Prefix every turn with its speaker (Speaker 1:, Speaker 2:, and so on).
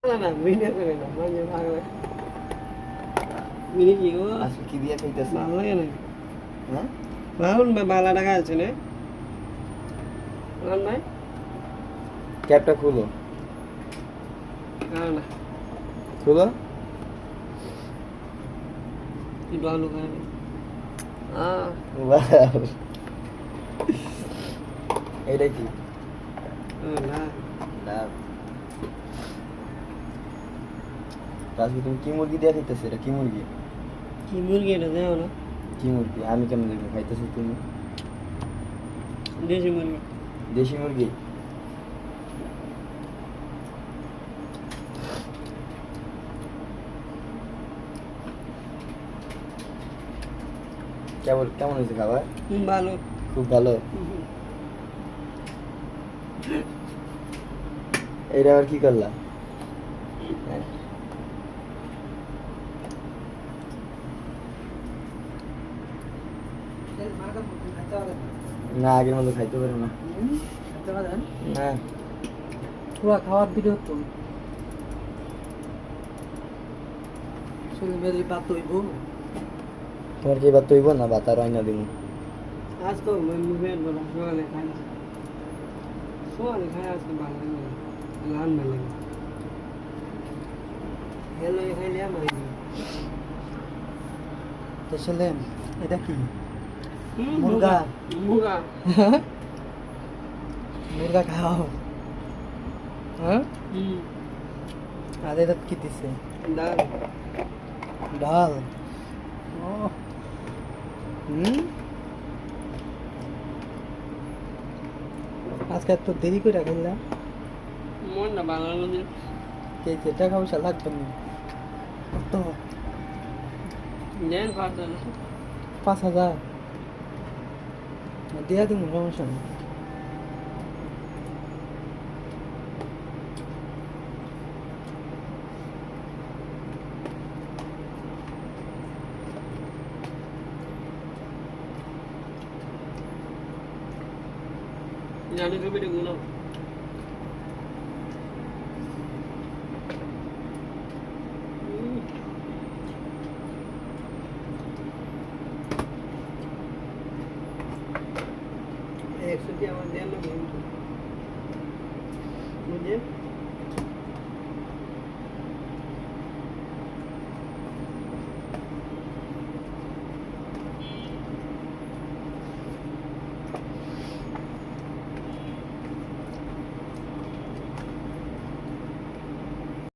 Speaker 1: না না ভিডিও করে না মানে পাগল মিনি কি গো
Speaker 2: আসলে কি দিয়ে খাইতেছে
Speaker 1: ভালো লাগে না
Speaker 2: হ্যাঁ
Speaker 1: রাহুল ভাই বালা টাকা আছে না রাহুল ভাই
Speaker 2: ক্যাপটা খুলো
Speaker 1: না
Speaker 2: খুলো
Speaker 1: কি ডালু খাবে
Speaker 2: বাহ এটা কি
Speaker 1: না
Speaker 2: লাভ আজকে তুমি কি মুরগি দিয়ে খাইতেছো এটা কি মুরগি
Speaker 1: কি মুরগি এটা দেও না
Speaker 2: কি মুরগি আমি কেমন দেখবো খাইতেছো তুমি
Speaker 1: দেশি মুরগি
Speaker 2: দেশি মুরগি কেমন কেমন হয়েছে খাবার
Speaker 1: ভালো
Speaker 2: খুব ভালো এটা আবার কি করলা হ্যাঁ। না আগের মতো খাইতে পারে না না
Speaker 1: পুরা খাওয়ার ভিডিও তো শুধু মেরি বাত হইব
Speaker 2: তোমার কি এবার তৈব না বাতার আয়না দিব
Speaker 1: আজকে মুভের বলা সকালে খাই সকালে খাই আজকে ভালো লাগে লাল না লাগে হেলো খাইলে আমার
Speaker 3: তো সেলেম এটা কি মুরগা
Speaker 1: মুরগা
Speaker 3: মুরগা খাও হ্যাঁ আর এটা কি দিছে
Speaker 1: ডাল
Speaker 3: ডাল ও হুম আজকে এত দেরি করে খেললাম
Speaker 1: মন না বাংলা নদী
Speaker 3: এই যে টাকা পয়সা লাগবে না তো
Speaker 1: দেন পারতো না
Speaker 3: 5,000 দিয়া দিব সমস্যা নেই
Speaker 1: জানি ছবিটা গুলো एक सौ আমার দেন না কিন্তু বুঝে